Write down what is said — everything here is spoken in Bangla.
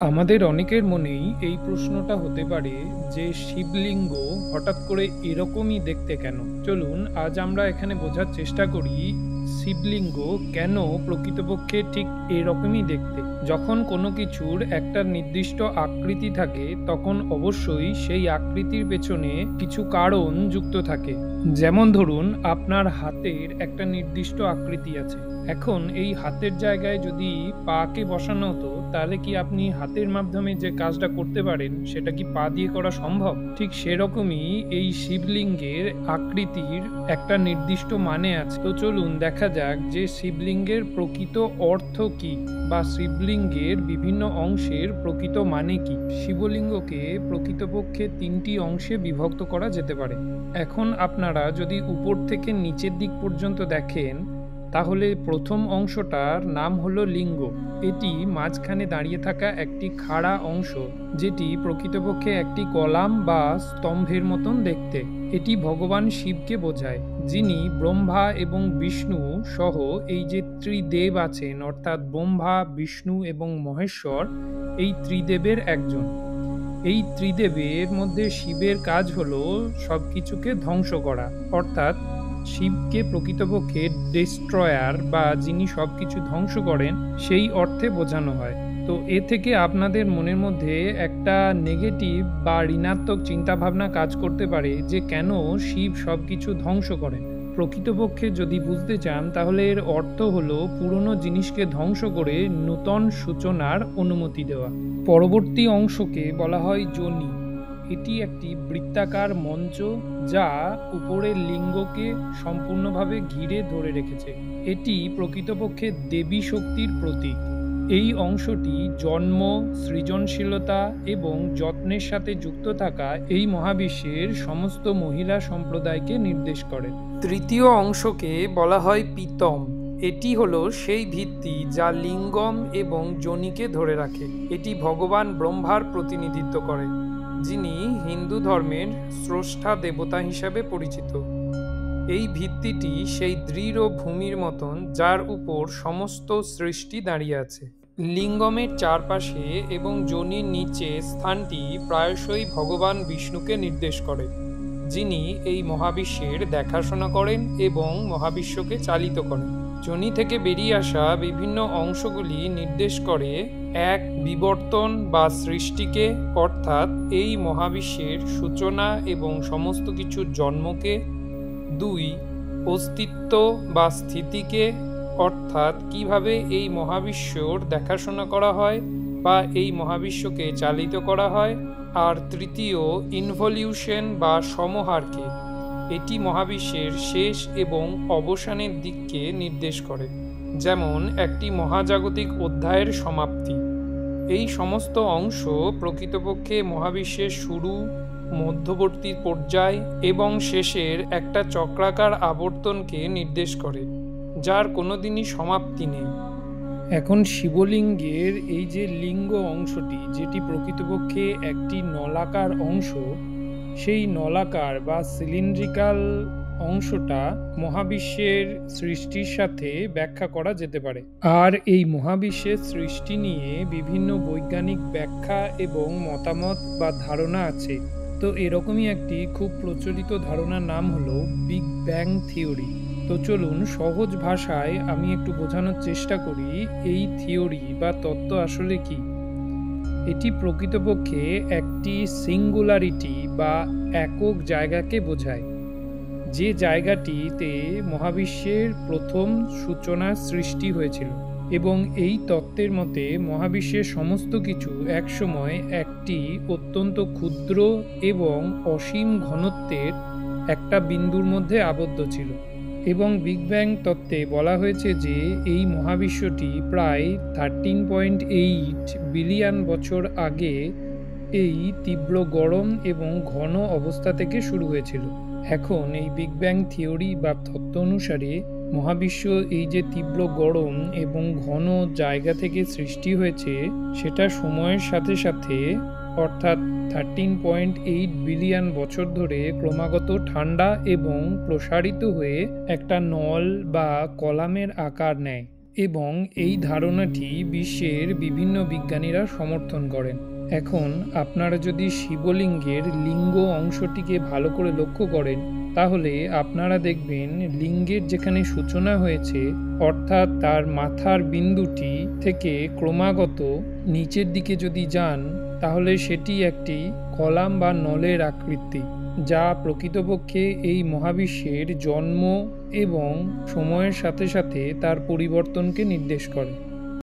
আমাদের অনেকের মনেই এই প্রশ্নটা হতে পারে যে শিবলিঙ্গ হঠাৎ করে এরকমই দেখতে কেন। চলুন আজ আমরা এখানে বোঝার চেষ্টা করি শিবলিঙ্গ কেন প্রকৃতপক্ষে ঠিক এরকমই দেখতে। যখন কোনো কিছুর একটা নির্দিষ্ট আকৃতি থাকে তখন অবশ্যই সেই আকৃতির পেছনে কিছু কারণ যুক্ত থাকে। যেমন ধরুন আপনার হাতের একটা নির্দিষ্ট আকৃতি আছে। এখন এই হাতের জায়গায় যদি পাকে বসানো হতো তাহলে কি আপনি হাতের মাধ্যমে যে কাজটা করতে পারেন সেটা কি পা দিয়ে করা সম্ভব? ঠিক সেরকমই এই শিবলিঙ্গের আকৃতির একটা নির্দিষ্ট মানে আছে। তো চলুন দেখা যাক যে শিবলিঙ্গের প্রকৃত অর্থ কি বা শিবলিঙ্গের বিভিন্ন অংশের প্রকৃত মানে কি। শিবলিঙ্গকে প্রকৃতপক্ষে তিনটি অংশে বিভক্ত করা যেতে পারে। এখন আপনারা যদি উপর থেকে নিচের দিক পর্যন্ত দেখেন তাহলে প্রথম অংশটার নাম হলো লিঙ্গ। এটি মাঝখানে দাঁড়িয়ে থাকা একটি খাড়া অংশ, যেটি প্রকৃতপক্ষে একটি কলাম বা স্তম্ভের মতন দেখতে। এটি ভগবান শিবকে বোঝায়, যিনি ব্রহ্মা এবং বিষ্ণু সহ এই যে ত্রিদেব আছেন, অর্থাৎ ব্রহ্মা, বিষ্ণু এবং মহেশ্বর, এই ত্রিদেবের একজন। এই ত্রিদেবের মধ্যে শিবের কাজ হলো সবকিছুকে ধ্বংস করা, অর্থাৎ শিবকে প্রকৃতপক্ষে ডেস্ট্রয়ার বা যিনি সবকিছু ধ্বংস করেন সেই অর্থে বোঝানো হয়। তো এ থেকে আপনাদের মনের মধ্যে একটা নেগেটিভ বা ঋণাত্মক চিন্তাভাবনা কাজ করতে পারে যে কেন শিব সবকিছু ধ্বংস করেন। প্রকৃতপক্ষে যদি বুঝতে চান তাহলে এর অর্থ হলো পুরনো জিনিসকে ধ্বংস করে নূতন সূচনার অনুমতি দেওয়া। পরবর্তী অংশকে বলা হয় যোনি। এটি একটি বৃত্তাকার মঞ্চ যা উপরের লিঙ্গকে সম্পূর্ণভাবে ঘিরে ধরে রেখেছে। এটি প্রকৃতপক্ষে দেবী শক্তির প্রতীক। এই অংশটি জন্ম, সৃজনশীলতা এবং যত্নের সাথে যুক্ত থাকা এই মহাবিশ্বের সমস্ত মহিলা সম্প্রদায়কে নির্দেশ করে। তৃতীয় অংশকে বলা হয় পিতম। এটি হলো সেই ভিত্তি যা লিঙ্গম এবং যোনিকে ধরে রাখে। এটি ভগবান ব্রহ্মার প্রতিনিধিত্ব করে, যিনি হিন্দু ধর্মের স্রষ্টা দেবতা হিসাবে পরিচিত। এই ভিত্তিটি সেই দৃঢ় ভূমির মতন যার উপর সমস্ত সৃষ্টি দাঁড়িয়ে আছে। লিঙ্গমের চারপাশে এবং যোনির নিচে স্থানটি প্রায়শই ভগবান বিষ্ণুকে নির্দেশ করে, যিনি এই মহাবিশ্বের দেখাশোনা করেন এবং মহাবিশ্বকে চালিত করেন। যোনি থেকে বেরিয়ে আসা বিভিন্ন অংশগুলি নির্দেশ করে এক, বিবর্তন বা সৃষ্টিকে, অর্থাৎ এই মহাবিশ্বের সূচনা এবং সমস্ত কিছুর জন্মকে। দুই, অস্তিত্ব বা স্থিতিকে, অর্থাৎ কিভাবে এই মহাবিশ্বর দেখাশোনা করা হয় বা এই মহাবিশ্বকে চালিত করা হয়। আর তৃতীয়, ইনভলিউশন বা সমহারকে। এটি মহাবিশ্বের শেষ এবং অবসানের দিককে নির্দেশ করে, যেমন একটি মহাজাগতিক অধ্যায়ের সমাপ্তি। এই সমস্ত অংশ প্রকৃতপক্ষে মহাবিশ্বের শুরু, মধ্যবর্তী পর্যায় এবং শেষের একটা চক্রাকার আবর্তনকে নির্দেশ করে, যার কোনোদিনই সমাপ্তি নেই। এখন শিবলিঙ্গের এই যে লিঙ্গ অংশটি, যেটি প্রকৃতপক্ষে একটি নলাকার অংশ, সেই নলাকার বা সিলিন্ড্রিক্যাল অংশটা মহাবিশ্বের সৃষ্টির সাথে ব্যাখ্যা করা যেতে পারে। আর এই মহাবিশ্বের সৃষ্টি নিয়ে বিভিন্ন বৈজ্ঞানিক ব্যাখ্যা এবং মতামত বা ধারণা আছে। তো এরকমই একটি খুব প্রচলিত ধারণার নাম হলো বিগ ব্যাং থিওরি। তো চলুন সহজ ভাষায় আমি একটু বোঝানোর চেষ্টা করি এই থিওরি বা তত্ত্ব আসলে কি। এটি প্রকৃতপক্ষে একটি সিঙ্গুলারিটি বা একক জায়গাকে বোঝায়, যে জায়গাটিতে মহাবিশ্বের প্রথম সূচনা সৃষ্টি হয়েছিল। এবং এই তত্ত্বের মতে মহাবিশ্বের সমস্ত কিছু একসময় একটি অত্যন্ত ক্ষুদ্র এবং অসীম ঘনত্বের একটা বিন্দুর মধ্যে আবদ্ধ ছিল। এবং বিগ ব্যাং তত্ত্বে বলা হয়েছে যে এই মহাবিশ্বটি প্রায় 13.8 বিলিয়ন বছর আগে এই তীব্র গরম এবং ঘন অবস্থা থেকে শুরু হয়েছিল। এখন এই বিগ ব্যাং থিওরি বা তত্ত্ব অনুসারে মহাবিশ্ব এই যে তীব্র গরম এবং ঘন জায়গা থেকে সৃষ্টি হয়েছে, সেটা সময়ের সাথে সাথে, অর্থাৎ 13.8 বিলিয়ন বছর ধরে ক্রমাগত ঠান্ডা এবং প্রসারিত হয়ে একটা নল বা কলামের আকার নেয়। এবং এই ধারণাটি বিশ্বের বিভিন্ন বিজ্ঞানীরা সমর্থন করেন। এখন আপনারা যদি শিবলিঙ্গের লিঙ্গ অংশটিকে ভালো করে লক্ষ্য করেন, তাহলে আপনারা দেখবেন লিঙ্গের যেখানে সূচনা হয়েছে, অর্থাৎ তার মাথার বিন্দুটি থেকে ক্রমাগত নিচের দিকে যদি যান, তাহলে সেটি একটি কলাম বা নলের আকৃতি, যা প্রকৃতপক্ষে এই মহাবিশ্বের জন্ম এবং সময়ের সাথে সাথে তার পরিবর্তনকে নির্দেশ করে।